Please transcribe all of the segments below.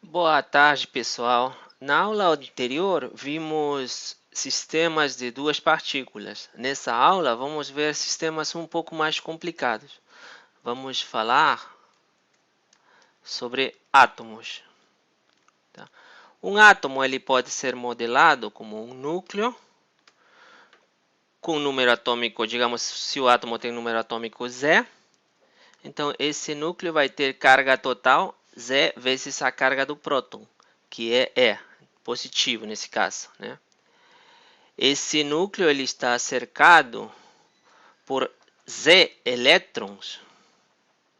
Boa tarde, pessoal. Na aula anterior, vimos sistemas de duas partículas. Nessa aula, vamos ver sistemas um pouco mais complicados. Vamos falar sobre átomos. Tá? Um átomo ele pode ser modelado como um núcleo com número atômico, digamos, se o átomo tem número atômico Z, então esse núcleo vai ter carga total Z vezes a carga do próton, que é E, positivo nesse caso, né? Esse núcleo ele está cercado por Z elétrons,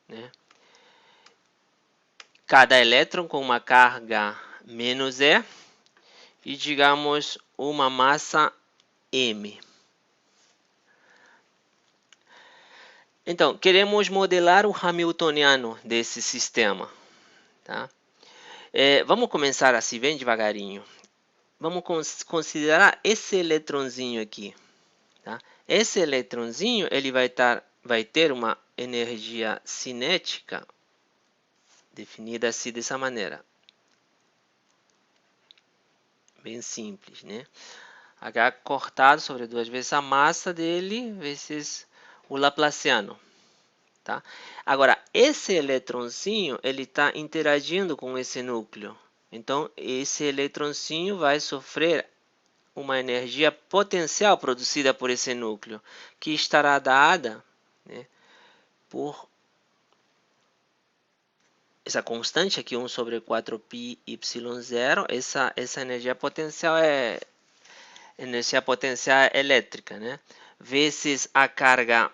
né? Cada elétron com uma carga menos E e, digamos, uma massa M. Então, queremos modelar o hamiltoniano desse sistema. Tá? Vamos começar assim, bem devagarinho. Vamos considerar esse eletronzinho aqui. Tá? Esse eletronzinho ele vai ter uma energia cinética definida assim dessa maneira. Bem simples, né? H cortado sobre duas vezes a massa dele vezes o Laplaciano. Tá? Agora, esse eletronzinho ele está interagindo com esse núcleo. Então, esse eletronzinho vai sofrer uma energia potencial produzida por esse núcleo, que estará dada, né, por essa constante aqui, 1 sobre 4πy0. Essa energia potencial é energia potencial elétrica, né? Vezes a carga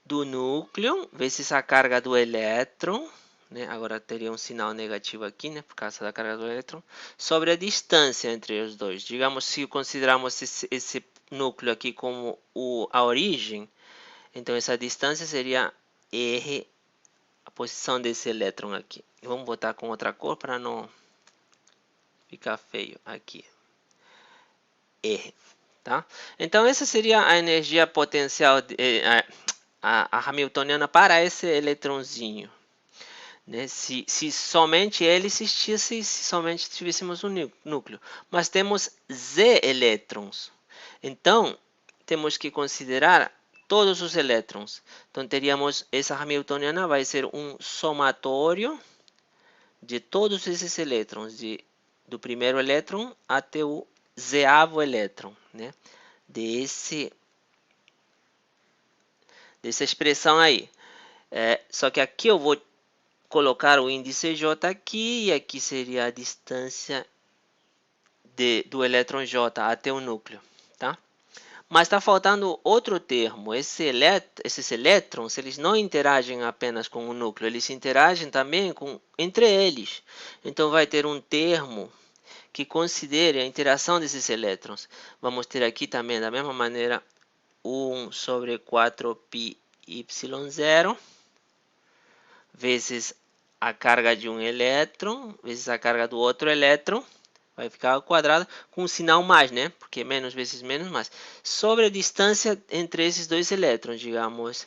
do núcleo, vezes a carga do elétron, né? Agora teria um sinal negativo aqui, né? Por causa da carga do elétron, sobre a distância entre os dois. Digamos, se considerarmos esse núcleo aqui como a origem, então essa distância seria R, a posição desse elétron aqui. Vamos botar com outra cor para não ficar feio aqui. R. Tá? Então, essa seria a energia potencial, a hamiltoniana para esse eletronzinho. Né? Se somente ele existisse, se somente tivéssemos um núcleo. Mas temos Z elétrons. Então, temos que considerar todos os elétrons. Então, teríamos essa hamiltoniana vai ser um somatório de todos esses elétrons, do primeiro elétron até o zavo elétron, né? Dessa expressão aí. Só que aqui eu vou colocar o índice J aqui, e aqui seria a distância do elétron J até o núcleo, tá? Mas está faltando outro termo. Esses elétrons, eles não interagem apenas com o núcleo, eles interagem também entre eles. Então vai ter um termo que considere a interação desses elétrons. Vamos ter aqui também, da mesma maneira, 1 sobre 4πy0 vezes a carga de um elétron vezes a carga do outro elétron, vai ficar ao quadrado com um sinal mais, né? Porque menos vezes menos mais, sobre a distância entre esses dois elétrons, digamos,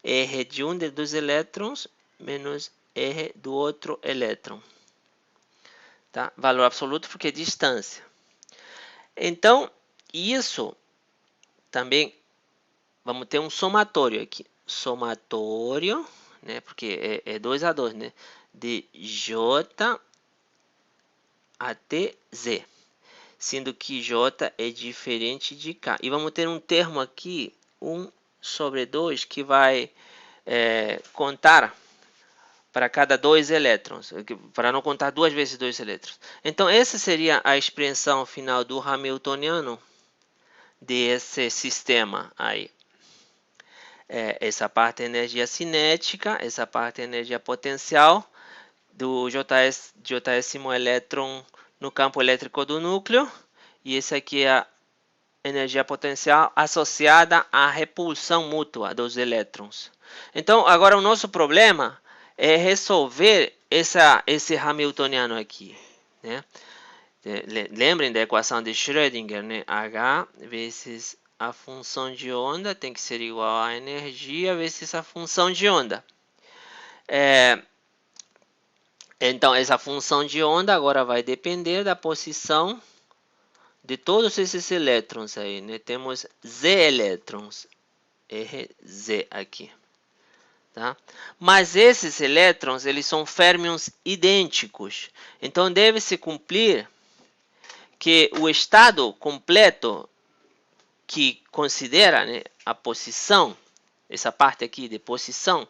R de um dos elétrons menos R do outro elétron. Tá? Valor absoluto porque é distância. Então, isso também, vamos ter um somatório aqui. Somatório, né? Porque é 2 a 2, né? De J até Z. Sendo que J é diferente de K. E vamos ter um termo aqui, 1 sobre 2, que vai contar para cada dois elétrons, para não contar duas vezes dois elétrons. Então, essa seria a expressão final do hamiltoniano desse sistema aí. Essa parte é energia cinética, essa parte é energia potencial do JS elétron no campo elétrico do núcleo, e esse aqui é a energia potencial associada à repulsão mútua dos elétrons. Então, agora o nosso problema é resolver esse hamiltoniano aqui, né? Lembrem da equação de Schrödinger, né? H vezes a função de onda tem que ser igual à energia vezes a função de onda. Então, essa função de onda agora vai depender da posição de todos esses elétrons aí, né? Temos Z elétrons, Z aqui, tá? Mas esses elétrons, eles são férmions idênticos. Então, deve-se cumprir que o estado completo que considera, né, a posição, essa parte aqui de posição,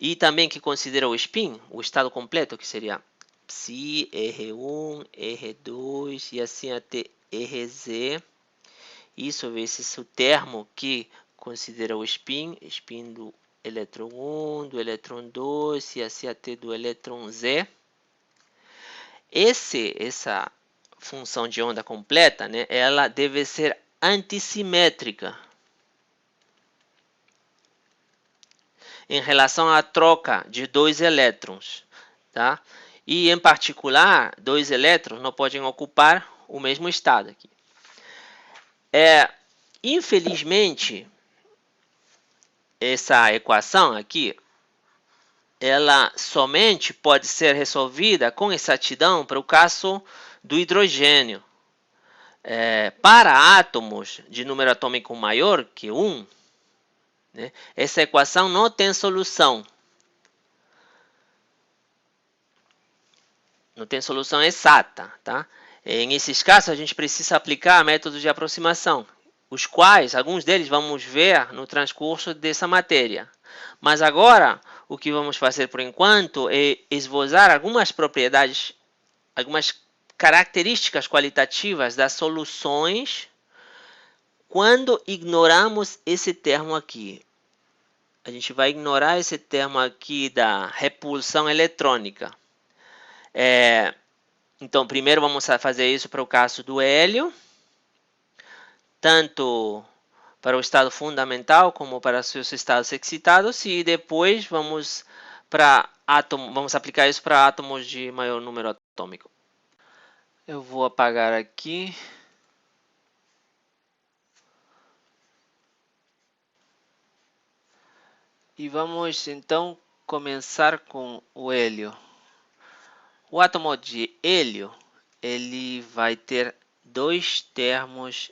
e também que considera o spin, o estado completo, que seria psi, R1, R2 e assim até RZ. Isso vezes o termo que considera o spin do elétron 1, do elétron 2 e assim até do elétron Z. Essa função de onda completa, né, ela deve ser antissimétrica em relação à troca de dois elétrons, tá? E, em particular, dois elétrons não podem ocupar o mesmo estado aqui. Infelizmente, essa equação aqui, ela somente pode ser resolvida com exatidão para o caso do hidrogênio. Para átomos de número atômico maior que 1, né, essa equação não tem solução. Não tem solução exata, tá? Nesses casos, a gente precisa aplicar métodos de aproximação, os quais, alguns deles, vamos ver no transcurso dessa matéria. Mas agora, o que vamos fazer por enquanto é esboçar algumas propriedades, algumas características qualitativas das soluções quando ignoramos esse termo aqui. A gente vai ignorar esse termo aqui da repulsão eletrônica. Então, primeiro vamos fazer isso para o caso do hélio, tanto para o estado fundamental como para seus estados excitados, e depois vamos aplicar isso para átomos de maior número atômico. Eu vou apagar aqui. E vamos então começar com o hélio. O átomo de hélio, ele vai ter dois termos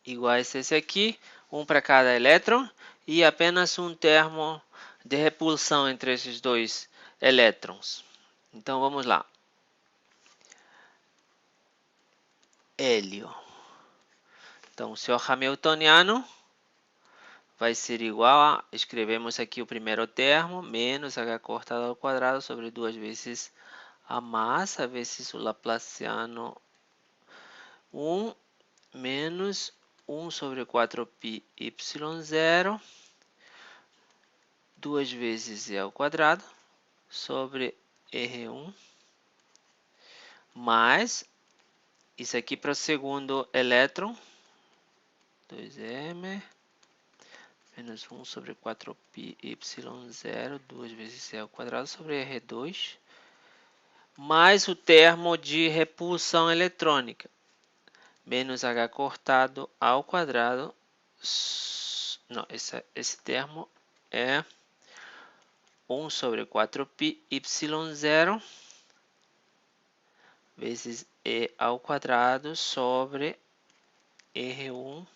iguais a esse aqui, um para cada elétron, e apenas um termo de repulsão entre esses dois elétrons. Então vamos lá. Hélio. Então, o seu hamiltoniano vai ser igual a, escrevemos aqui o primeiro termo, menos h cortado ao quadrado sobre 2 vezes a massa, vezes o laplaciano 1, menos 1 sobre 4πy0, 2 vezes e ao quadrado, sobre R1, mais, isso aqui para o segundo elétron, 2m, menos 1 sobre 4πy0, 2 vezes c ao quadrado sobre R2, mais o termo de repulsão eletrônica, menos h cortado ao quadrado, não, esse termo é 1 sobre 4πy0, vezes e ao quadrado sobre R1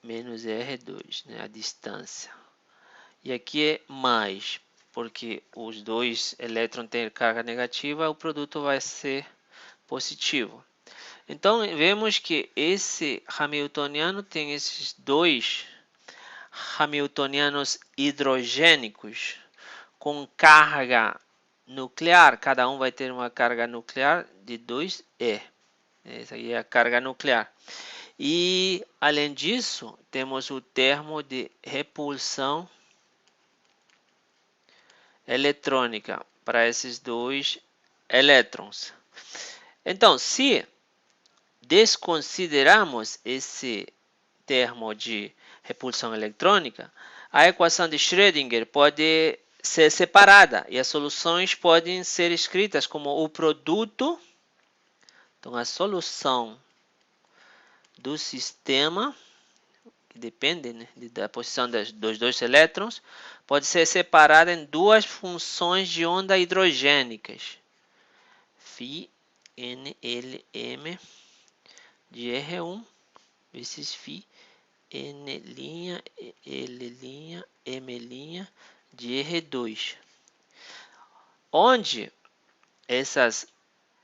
menos R2, né, a distância. E aqui é mais, porque os dois elétrons têm carga negativa, o produto vai ser positivo. Então, vemos que esse hamiltoniano tem esses dois hamiltonianos hidrogênicos com carga nuclear. Cada um vai ter uma carga nuclear de 2e. Essa aí é a carga nuclear. E, além disso, temos o termo de repulsão eletrônica para esses dois elétrons. Então, se desconsiderarmos esse termo de repulsão eletrônica, a equação de Schrödinger pode ser separada e as soluções podem ser escritas como o produto. Então, a solução do sistema, que depende, né, da posição dos dois elétrons, pode ser separada em duas funções de onda hidrogênicas. Φ NLM de R1 vezes Φ N' L' M' de R2. Onde essas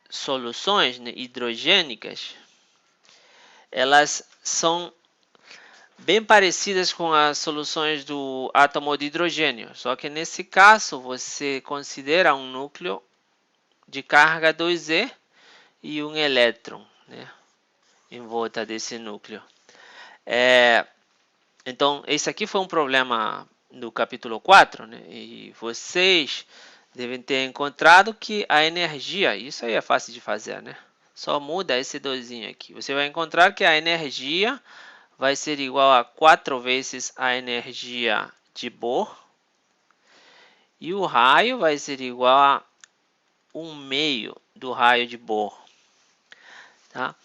soluções, né, hidrogênicas, elas são bem parecidas com as soluções do átomo de hidrogênio, só que nesse caso você considera um núcleo de carga 2e e um elétron, né, em volta desse núcleo. Então, esse aqui foi um problema no capítulo 4, né, e vocês devem ter encontrado que a energia, isso aí é fácil de fazer, né? Só muda esse doisinho aqui. Você vai encontrar que a energia vai ser igual a 4 vezes a energia de Bohr. E o raio vai ser igual a 1/2 do raio de Bohr. Tá?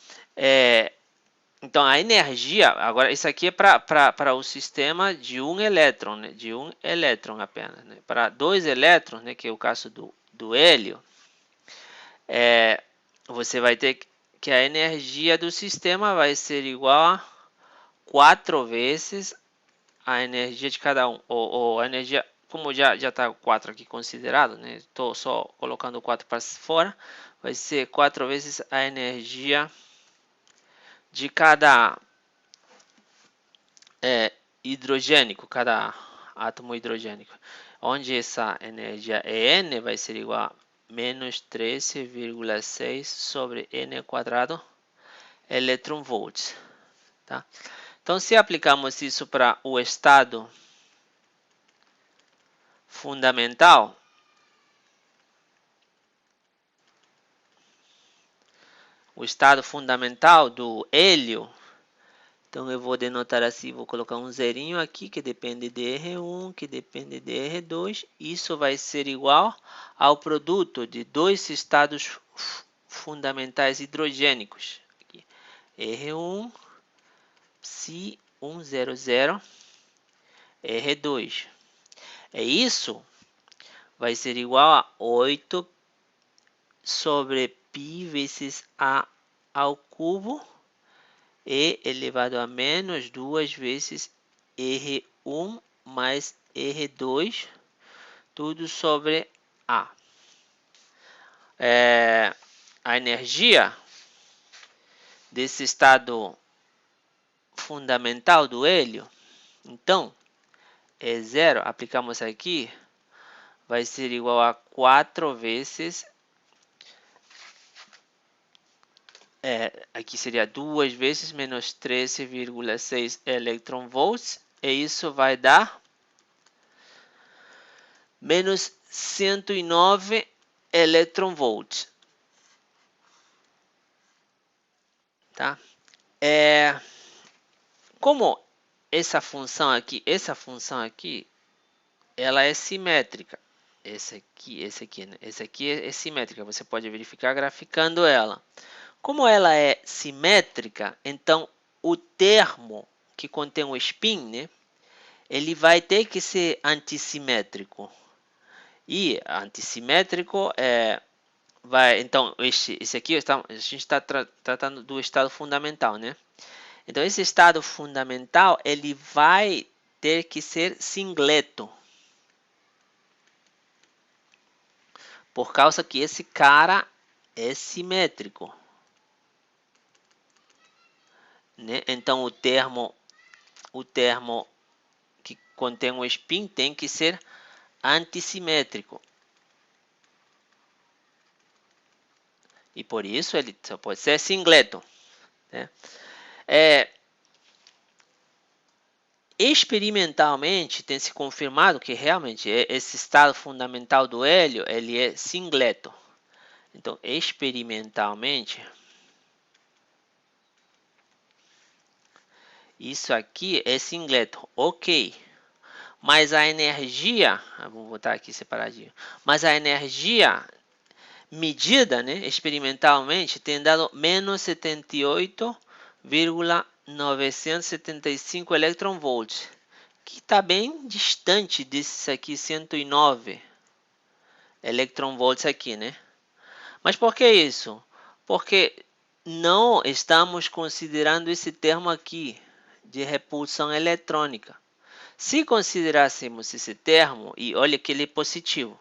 Então, a energia, agora isso aqui é para o sistema de um elétron, né? De um elétron apenas. Né? Para 2 elétrons, né? Que é o caso do hélio, você vai ter que a energia do sistema vai ser igual a 4 vezes a energia de cada um. Ou a energia, como já está 4 aqui considerado, né? Estou só colocando 4 para fora, vai ser 4 vezes a energia de cada hidrogênico, cada átomo hidrogênico, onde essa energia N vai ser igual a menos 13,6 sobre N quadrado electron-volts. Tá? Então, se aplicamos isso para o estado fundamental, do hélio, então eu vou denotar assim, vou colocar um zerinho aqui, que depende de R1, que depende de R2. Isso vai ser igual ao produto de dois estados fundamentais hidrogênicos. Aqui. R1, Psi 100, R2. Isso vai ser igual a 8 sobre π vezes A ao cubo e elevado a menos 2 vezes R1 mais R2, tudo sobre A. A energia desse estado fundamental do hélio, então, é zero, aplicamos aqui, vai ser igual a 4 vezes, aqui seria 2 vezes menos 13,6 electron-volts, e isso vai dar menos 109 electron-volts. Tá? Como essa função aqui, ela é simétrica. Esse aqui, né? Esse aqui é simétrica, você pode verificar graficando ela. Como ela é simétrica, então o termo que contém o spin, né, ele vai ter que ser antissimétrico. E antissimétrico então esse aqui a gente está tratando do estado fundamental, né? Então esse estado fundamental ele vai ter que ser singleto, por causa que esse cara é simétrico, né? Então o termo que contém o spin tem que ser antissimétrico. E por isso ele só pode ser singleto. Né? Experimentalmente tem se confirmado que realmente esse estado fundamental do hélio ele é singleto. Então, experimentalmente, isso aqui é singleto, ok. Mas a energia, vamos botar aqui separadinho, mas a energia medida, né, experimentalmente, tem dado menos 78,975 electron-volts, que está bem distante desses aqui 109 electronvolts aqui, né? Mas por que isso? Porque não estamos considerando esse termo aqui de repulsão eletrônica. Se considerássemos esse termo, e olha que ele é positivo,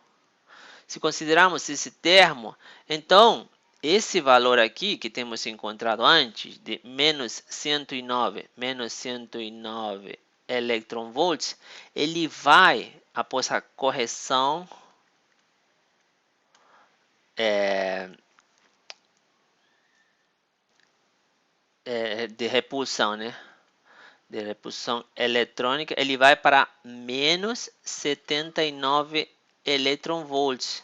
se considerarmos esse termo, então esse valor aqui que temos encontrado antes, de menos 109 electronvolts, ele vai, após a correção de repulsão, né? De repulsão eletrônica, ele vai para menos 79 electronvolts.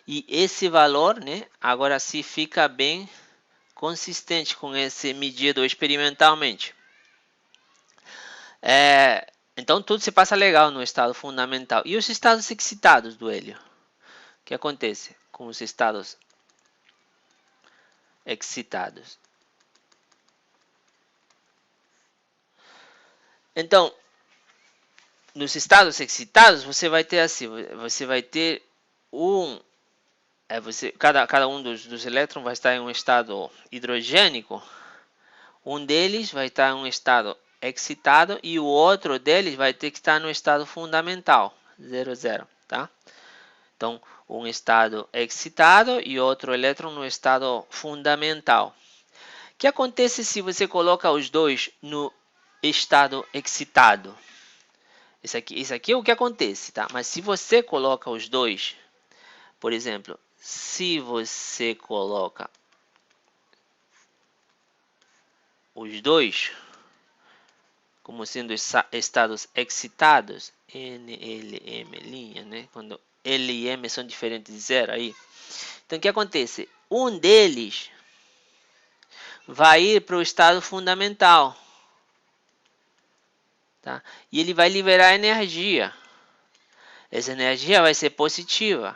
E esse valor, né, agora sim fica bem consistente com esse medido experimentalmente. Então tudo se passa legal no estado fundamental. E os estados excitados do hélio? O que acontece com os estados excitados? Então, nos estados excitados, você vai ter assim, você vai ter cada um dos elétrons vai estar em um estado hidrogênico, um deles vai estar em um estado excitado e o outro deles vai ter que estar no estado fundamental, 0,0, tá? Então, um estado excitado e outro elétron no estado fundamental. O que acontece se você coloca os dois no estado excitado? Isso aqui é o que acontece, tá? Mas se você coloca os dois, por exemplo, se você coloca os dois como sendo estados excitados, NLM', né? Quando L e M são diferentes de zero aí. Então o que acontece? Um deles vai ir para o estado fundamental, tá? E ele vai liberar energia. Essa energia vai ser positiva.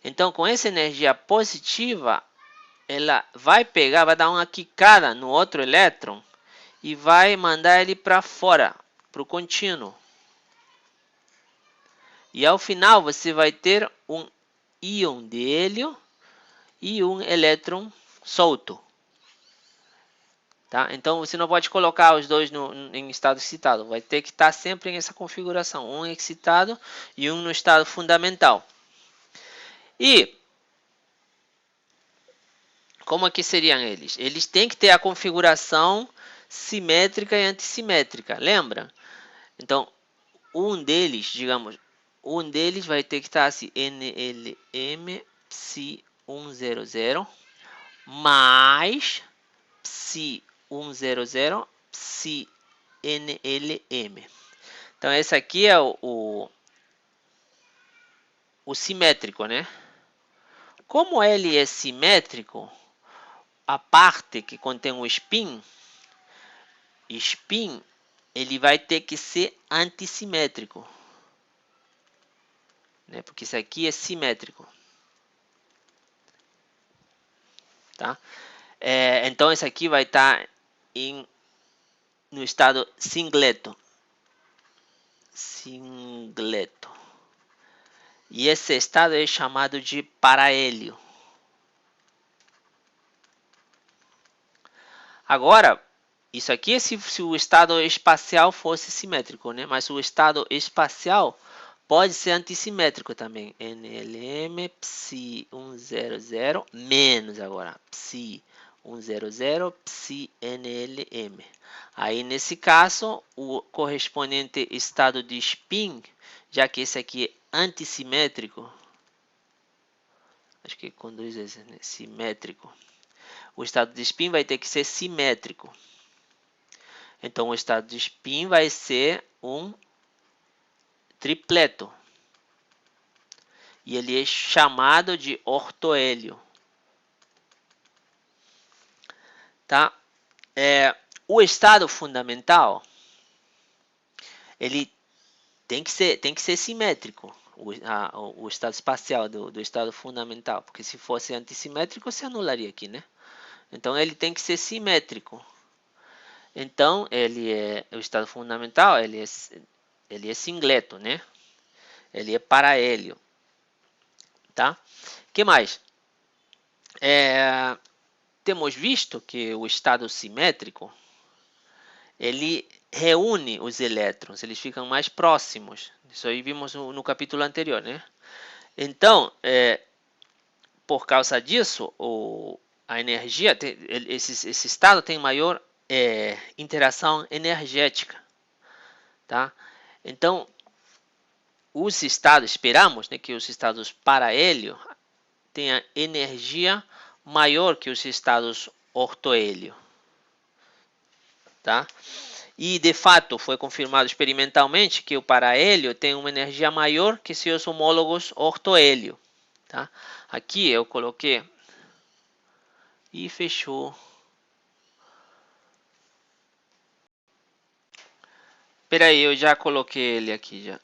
Então com essa energia positiva, ela vai pegar, vai dar uma quicada no outro elétron e vai mandar ele para fora, para o contínuo. E ao final você vai ter um íon de hélio e um elétron solto. Tá? Então você não pode colocar os dois em estado excitado. Vai ter que estar sempre nessa configuração. Um excitado e um no estado fundamental. E como aqui seriam eles? Eles têm que ter a configuração simétrica e antissimétrica. Lembra? Então, um deles, digamos, um deles vai ter que estar assim, NLM psi 100 mais psi 100 psi NLM. Então esse aqui é o simétrico, né? Como ele é simétrico, a parte que contém o spin ele vai ter que ser antissimétrico, né? Porque isso aqui é simétrico, tá? Então esse aqui vai estar no estado singleto. E esse estado é chamado de parahélio. Agora, isso aqui é se o estado espacial fosse simétrico, né? Mas o estado espacial pode ser antissimétrico também. NLM psi 100 menos agora psi 100 psi NLM. Aí nesse caso, o correspondente estado de spin, já que esse aqui é antissimétrico, acho que conduz esse, né? Simétrico. O estado de spin vai ter que ser simétrico. Então o estado de spin vai ser um tripleto. E ele é chamado de ortohélio. Tá? O estado fundamental ele tem que ser simétrico. O estado espacial do estado fundamental. Porque se fosse antissimétrico, se anularia aqui, né? Então ele tem que ser simétrico. Então ele é o estado fundamental, ele ele é singleto, né? Ele é paralelo, tá? Que mais? Temos visto que o estado simétrico, ele reúne os elétrons, eles ficam mais próximos. Isso aí vimos no capítulo anterior, né? Então, por causa disso, a energia, esse estado tem maior interação energética, tá? Então, os estados, esperamos, né, que os estados parahélio tenham energia maior que os estados ortohélio, tá? E, de fato, foi confirmado experimentalmente que o parahélio tem uma energia maior que seus homólogos ortohélio, tá? Aqui eu coloquei e fechou. Espera aí, eu já coloquei ele aqui já.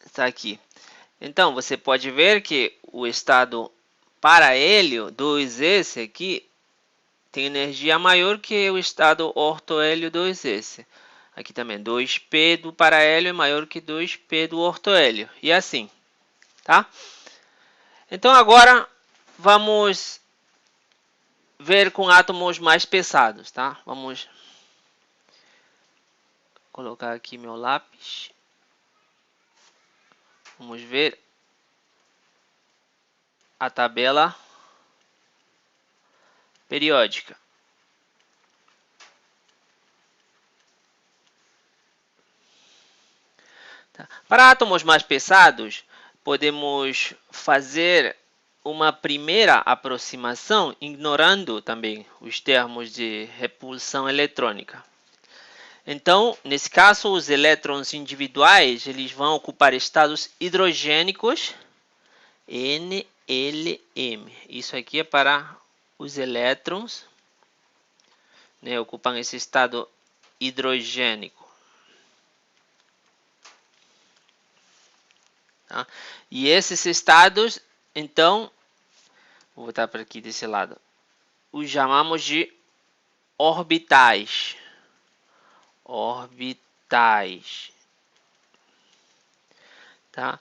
Está aqui. Então, você pode ver que o estado parahélio 2s aqui tem energia maior que o estado ortohélio 2s. Aqui também, 2p do parahélio é maior que 2p do ortohélio. E assim, tá? Então, agora, vamos ver com átomos mais pesados, tá? Vamos colocar aqui meu lápis. Vamos ver a tabela periódica. Tá? Para átomos mais pesados, podemos fazer uma primeira aproximação ignorando também os termos de repulsão eletrônica. Então, nesse caso, os elétrons individuais eles vão ocupar estados hidrogênicos N, L, M. Isso aqui é para os elétrons, né, ocupam esse estado hidrogênico. Tá? E esses estados, então, vou botar para aqui desse lado, os chamamos de orbitais. Orbitais. Tá?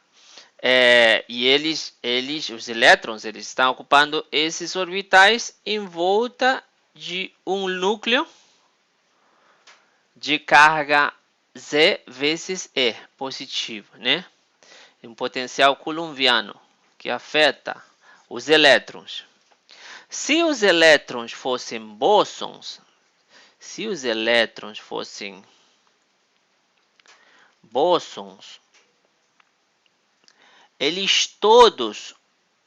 E os elétrons, eles estão ocupando esses orbitais em volta de um núcleo de carga Z vezes E positivo, né? Um potencial coulombiano que afeta os elétrons. Se os elétrons fossem bósons, eles todos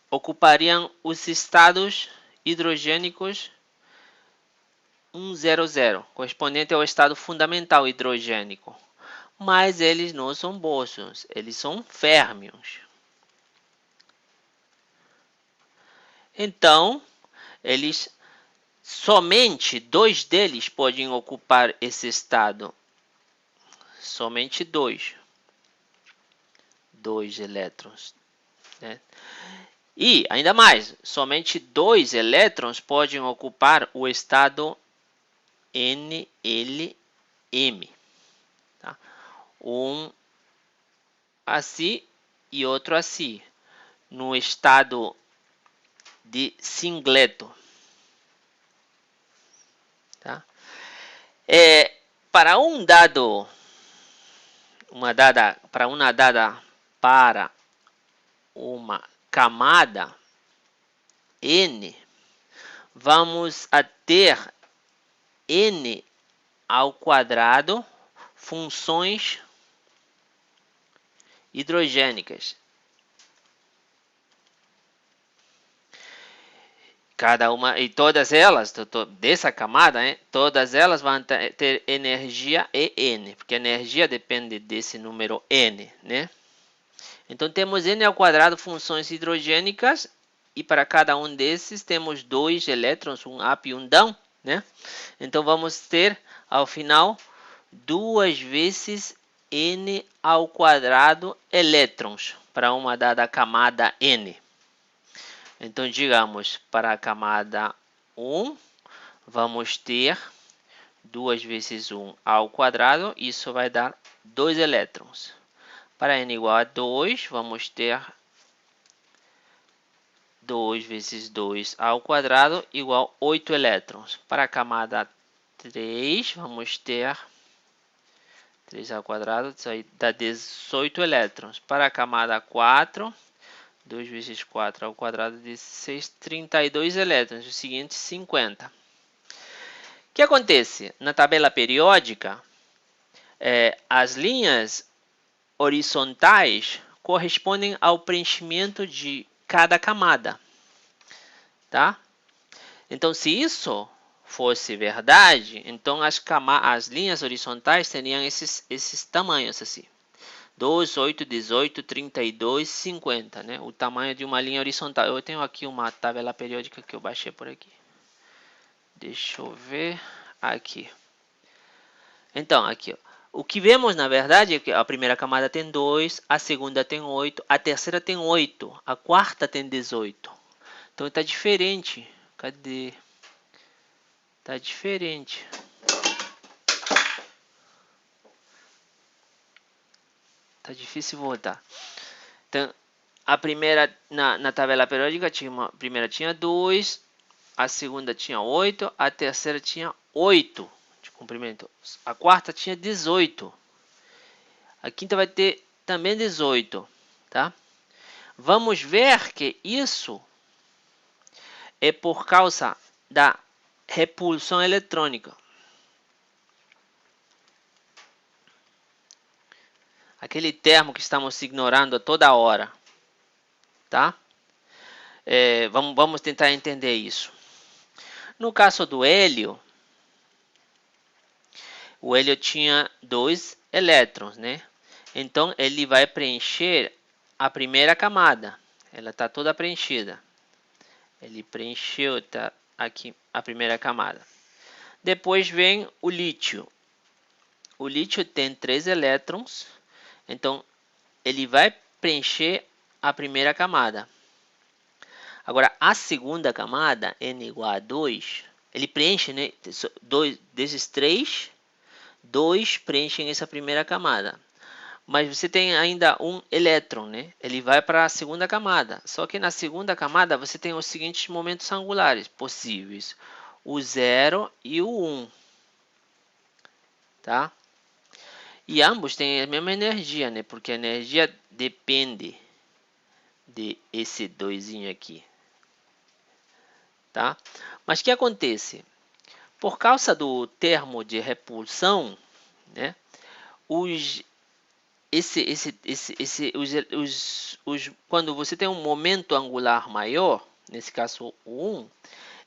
ocupariam os estados hidrogênicos 100, correspondente ao estado fundamental hidrogênico. Mas eles não são bósons, eles são férmions. Então, somente dois deles podem ocupar esse estado. Somente dois elétrons, né? E, ainda mais, somente dois elétrons podem ocupar o estado NLM. Tá? Um assim e outro assim, no estado de singleto. Tá? Para uma camada N, vamos a ter N ao quadrado funções hidrogênicas. Cada uma, e todas elas, dessa camada, né, todas elas vão ter energia EN, porque a energia depende desse número N, né? Então, temos N ao quadrado funções hidrogênicas, e para cada um desses temos dois elétrons, um up e um down, né? Então, vamos ter, ao final, 2 vezes N ao quadrado elétrons para uma dada camada N. Então, digamos, para a camada 1, vamos ter 2 vezes 1 ao quadrado, isso vai dar 2 elétrons. Para n igual a 2, vamos ter 2 vezes 2 ao quadrado igual a 8 elétrons. Para a camada 3, vamos ter 3 ao quadrado, isso aí dá 18 elétrons. Para a camada 4, 2 vezes 4 ao quadrado, 16, 32 elétrons. O seguinte, 50. O que acontece? Na tabela periódica, as linhas horizontais correspondem ao preenchimento de cada camada, tá? Então, se isso fosse verdade, então as linhas horizontais teriam esses tamanhos assim. 2, 8, 18, 32, 50, né? O tamanho de uma linha horizontal. Eu tenho aqui uma tabela periódica que eu baixei por aqui. Deixa eu ver aqui. Então, aqui, ó. O que vemos, na verdade, é que a primeira camada tem 2, a segunda tem 8, a terceira tem 8, a quarta tem 18. Então, está diferente. Cadê? Está diferente. Tá difícil voltar. Então, a primeira, na tabela periódica, a primeira tinha 2, a segunda tinha 8, a terceira tinha 8 de comprimento. A quarta tinha 18. A quinta vai ter também 18, tá? Vamos ver que isso é por causa da repulsão eletrônica. Aquele termo que estamos ignorando toda hora, tá? Vamos tentar entender isso. No caso do hélio, o hélio tinha 2 elétrons, né? Então, ele vai preencher a primeira camada. Ela está toda preenchida. Ele preencheu, tá aqui a primeira camada. Depois vem o lítio. O lítio tem 3 elétrons. Então, ele vai preencher a primeira camada. Agora, a segunda camada, n igual a 2, ele preenche, né? Desses 3, 2 preenchem essa primeira camada. Mas você tem ainda um elétron, né? Ele vai para a segunda camada. Só que na segunda camada você tem os seguintes momentos angulares possíveis: o 0 e o 1. Tá? E ambos têm a mesma energia, né? Porque a energia depende desse 2 aqui. Tá? Mas o que acontece? Por causa do termo de repulsão, né? Quando você tem um momento angular maior, nesse caso o 1,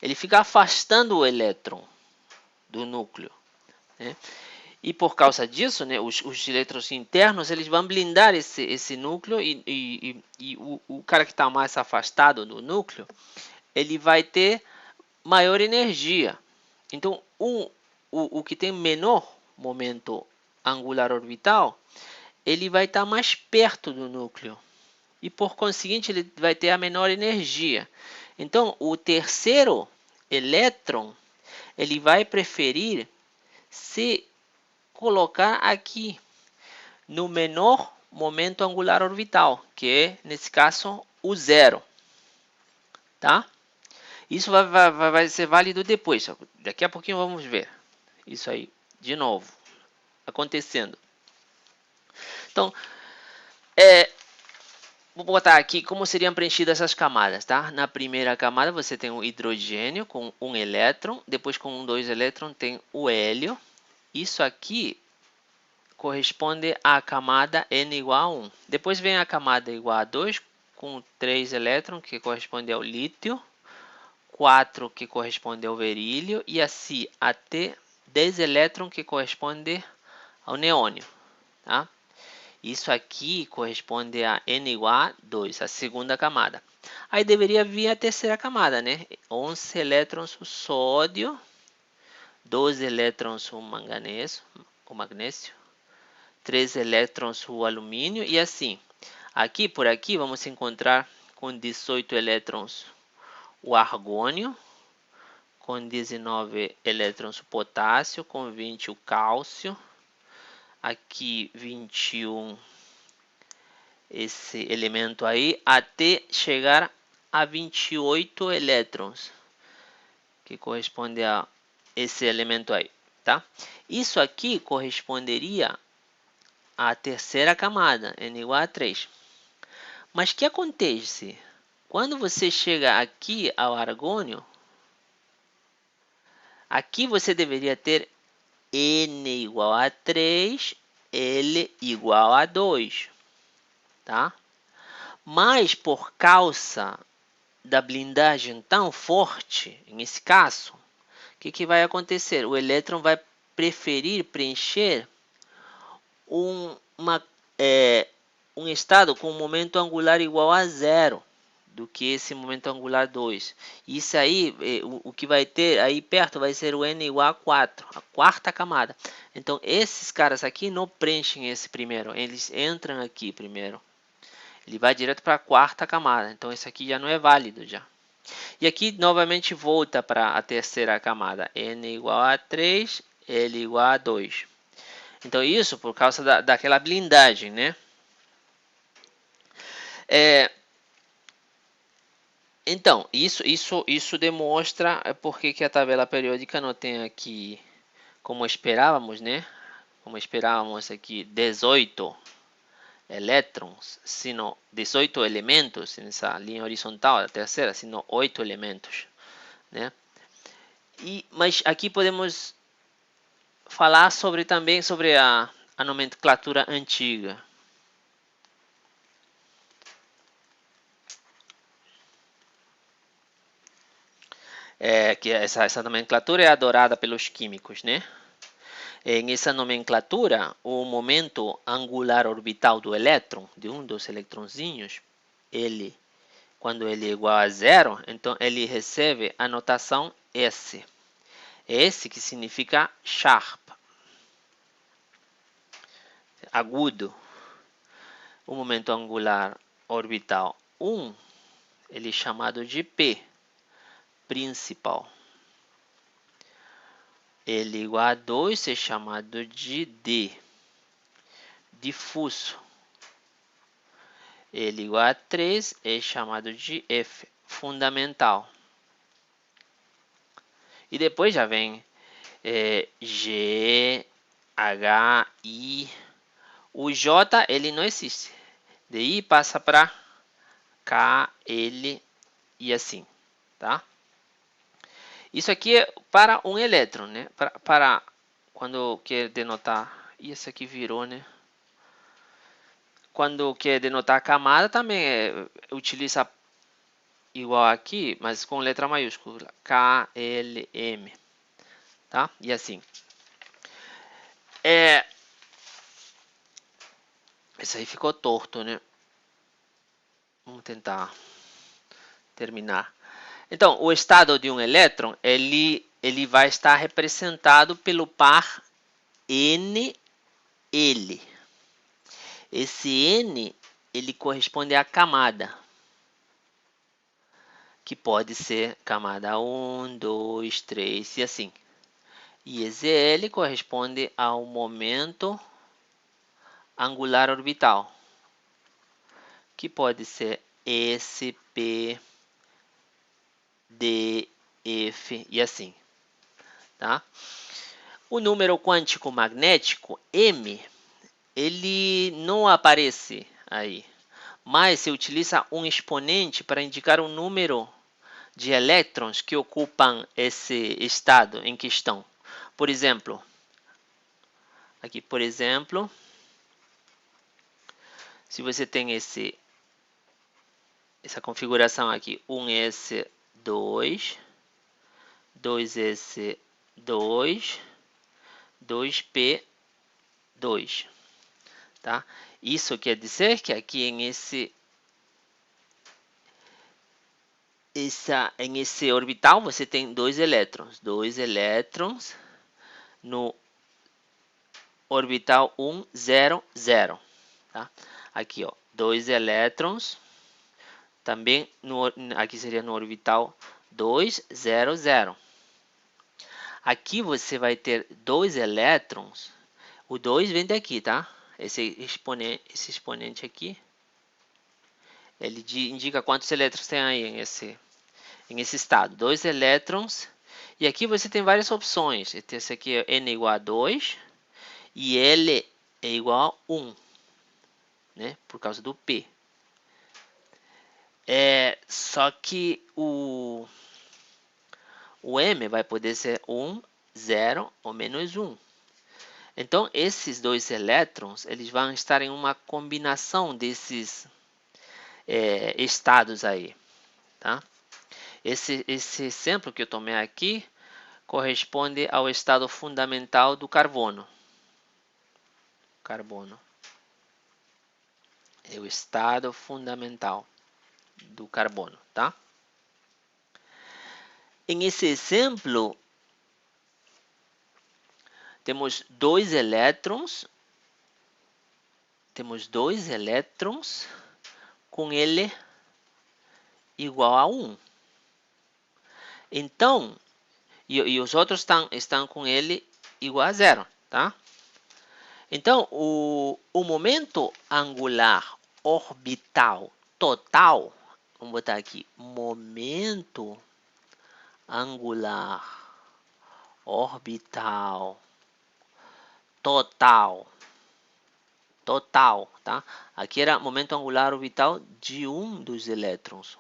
ele fica afastando o elétron do núcleo, né? E por causa disso, né, os elétrons internos eles vão blindar esse núcleo e o cara que está mais afastado do núcleo, ele vai ter maior energia. Então, o que tem menor momento angular orbital, ele vai estar mais perto do núcleo. E, por conseguinte, ele vai ter a menor energia. Então, o terceiro elétron, ele vai preferir se colocar aqui no menor momento angular orbital, que é, nesse caso, o 0. Tá? Isso vai ser válido depois. Daqui a pouquinho vamos ver isso aí de novo acontecendo. Então, vou botar aqui como seriam preenchidas essas camadas, tá? Na primeira camada você tem o hidrogênio com um elétron, depois com 2 elétrons tem o hélio. Isso aqui corresponde à camada N igual a 1. Depois vem a camada igual a 2 com 3 elétrons, que corresponde ao lítio, 4 que corresponde ao berílio e assim até 10 elétrons que corresponde ao neônio, tá? Isso aqui corresponde a N igual a 2, a segunda camada. Aí deveria vir a terceira camada, né? 11 elétrons o sódio, 12 elétrons o magnésio, 3 elétrons o alumínio e assim. Aqui, por aqui, vamos encontrar com 18 elétrons o argônio, com 19 elétrons o potássio, com 20 o cálcio, aqui 21 esse elemento aí, até chegar a 28 elétrons, que corresponde a esse elemento aí, tá? Isso aqui corresponderia à terceira camada, N igual a 3. Mas o que acontece? Quando você chega aqui ao argônio, aqui você deveria ter N igual a 3, L igual a 2, tá? Mas por causa da blindagem tão forte, nesse caso, o que vai acontecer? O elétron vai preferir preencher um estado com momento angular igual a 0 do que esse momento angular 2. Isso aí, o que vai ter aí perto vai ser o N igual a 4, a quarta camada. Então, esses caras aqui não preenchem esse primeiro, eles entram aqui primeiro. Ele vai direto para a quarta camada, então esse aqui já não é válido já. E aqui novamente volta para a terceira camada, N igual a 3, L igual a 2. Então isso por causa daquela blindagem, né? Então, isso demonstra porque que a tabela periódica não tem aqui, como esperávamos, né? Como esperávamos aqui, 18 elétrons, sino 18 elementos nessa linha horizontal da terceira, sino 8 elementos, né? Mas aqui podemos falar também sobre a nomenclatura antiga. Que essa nomenclatura é adorada pelos químicos, né? Em essa nomenclatura, o momento angular orbital do elétron, de um dos eletrõezinhos, quando ele é igual a 0, então ele recebe a notação S. S que significa sharp, agudo. O momento angular orbital 1, ele é chamado de P, principal. Ele igual a 2 é chamado de D, difuso. Ele igual a 3 é chamado de F, fundamental. E depois já vem G, H, I. O J ele não existe. Daí passa para K, L e assim, tá? Isso aqui é para um elétron, né? Para quando quer denotar. E esse aqui virou, né? Quando quer denotar a camada também utiliza igual aqui, mas com letra maiúscula. K, L, M. Tá? E assim. Esse aí ficou torto, né? Vamos tentar terminar. Então, o estado de um elétron, ele vai estar representado pelo par NL. Esse N, ele corresponde à camada, que pode ser camada 1, 2, 3 e assim. E esse L corresponde ao momento angular orbital, que pode ser S, P, D, F e assim, tá? O número quântico magnético, M, ele não aparece aí, mas se utiliza um exponente para indicar o número de elétrons que ocupam esse estado em questão. Por exemplo, aqui, se você tem essa configuração aqui, 1s2, 2s2, 2p2, tá? Isso quer dizer que aqui em esse orbital você tem dois elétrons no orbital 1, 0, 0, tá? Aqui, ó, dois elétrons, também aqui seria no orbital 2, 0, 0. Aqui você vai ter 2 elétrons. O 2 vem daqui, tá? Esse exponente aqui, ele indica quantos elétrons tem aí em esse estado. 2 elétrons. E aqui você tem várias opções. Esse aqui é N igual a 2 e L é igual a 1, né? Por causa do P. Só que o M vai poder ser 1, 0 ou menos 1. Então, esses dois elétrons, eles vão estar em uma combinação desses estados aí, tá? Esse exemplo que eu tomei aqui corresponde ao estado fundamental do carbono. Carbono é o estado fundamental do carbono, tá? Em esse exemplo, temos dois elétrons com L igual a 1. Então, e os outros estão com L igual a 0, tá? Então, o momento angular orbital total, vamos botar aqui, momento angular orbital total, tá? Aqui era momento angular orbital de um dos elétrons.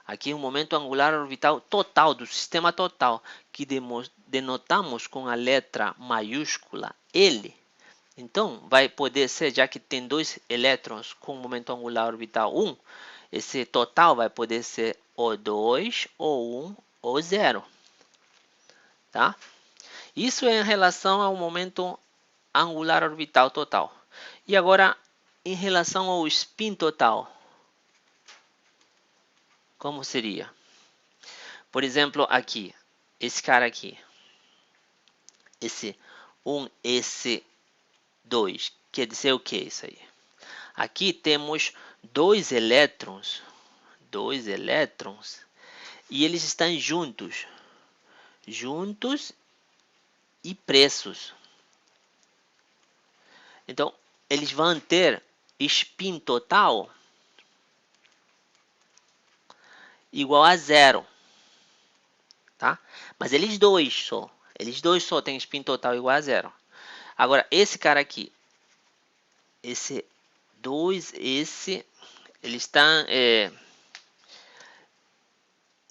Aqui o momento angular orbital total do sistema total, que denotamos com a letra maiúscula L. Então, vai poder ser, já que tem dois elétrons com momento angular orbital 1, esse total vai poder ser ou 2, ou 1, ou 0. Tá? Isso é em relação ao momento angular orbital total. E agora, em relação ao spin total, como seria? Por exemplo, aqui, esse cara aqui, esse 1s2, quer dizer o que isso aí? Aqui temos dois elétrons, e eles estão juntos e presos. Então, eles vão ter spin total igual a 0, tá? Mas eles dois só têm spin total igual a 0. Agora, esse cara aqui, esse 2, eles estão...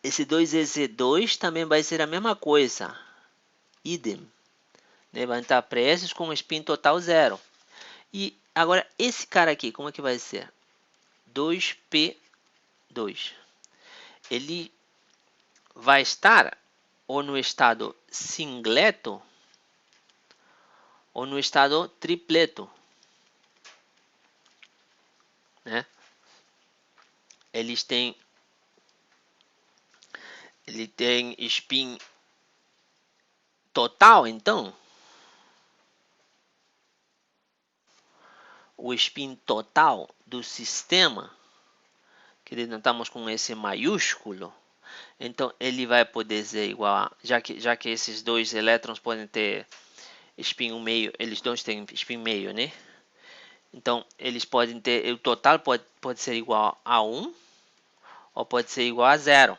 esse 2s2 também vai ser a mesma coisa, idem, né? Vai estar presos com spin total 0. E agora, esse cara aqui, como é que vai ser? 2p2. Ele vai estar ou no estado singleto ou no estado tripleto, né? Ele tem spin total, então o spin total do sistema, que denotamos com esse maiúsculo, então ele vai poder ser igual a, já que esses dois elétrons podem ter spin 1/2, eles dois têm spin meio, né? Então eles podem ter, o total pode ser igual a 1 ou pode ser igual a 0,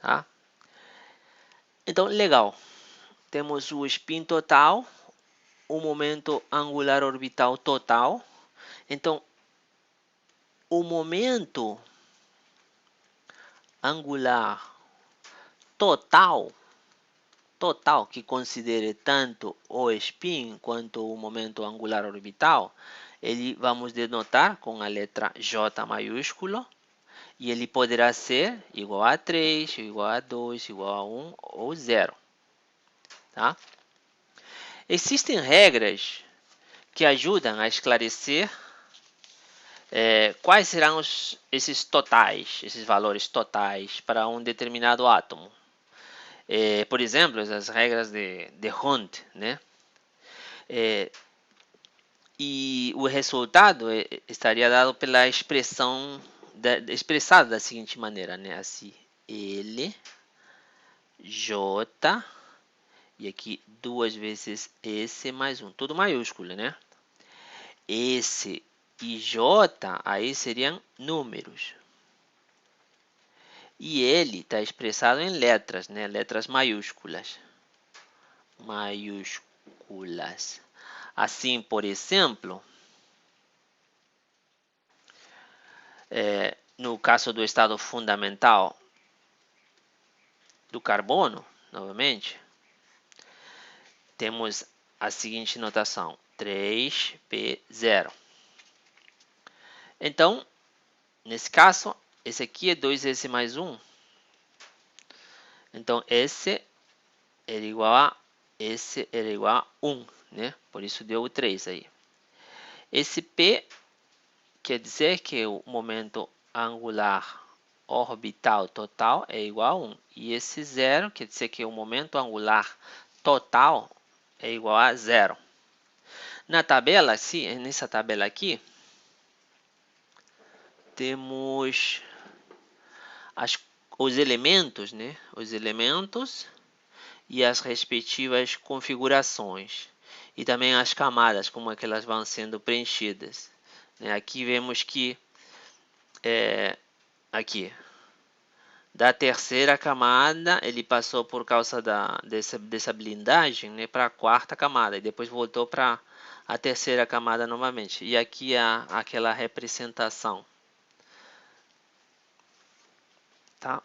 tá? Então, legal. Temos o spin total, o momento angular orbital total. Então, o momento angular total, que considere tanto o spin quanto o momento angular orbital, ele vamos denotar com a letra J maiúsculo, e ele poderá ser igual a 3, igual a 2, igual a 1 ou 0. Tá? Existem regras que ajudam a esclarecer quais serão esses totais, esses valores totais para um determinado átomo. Por exemplo, as regras de Hund, né? E o resultado estaria dado pela expressão expressado da seguinte maneira, né? Assim, L J, e aqui 2 vezes S mais 1, tudo maiúsculo, né? S e J, aí seriam números. E ele está expressado em letras, né? Letras maiúsculas. Maiúsculas. Assim, por exemplo, no caso do estado fundamental do carbono, novamente, temos a seguinte notação: 3P0. Então, nesse caso, esse aqui é 2S mais 1. Então, S era igual a S era igual a 1, né? Por isso deu o 3 aí. Esse P quer dizer que o momento angular orbital total é igual a 1. E esse 0 quer dizer que o momento angular total é igual a 0. Na tabela, nessa tabela aqui, temos os elementos, né? Os elementos e as respectivas configurações. E também as camadas, como é que elas vão sendo preenchidas. Aqui vemos que aqui da terceira camada ele passou por causa dessa blindagem, né, para a quarta camada e depois voltou para a terceira camada novamente. E aqui há aquela representação, tá?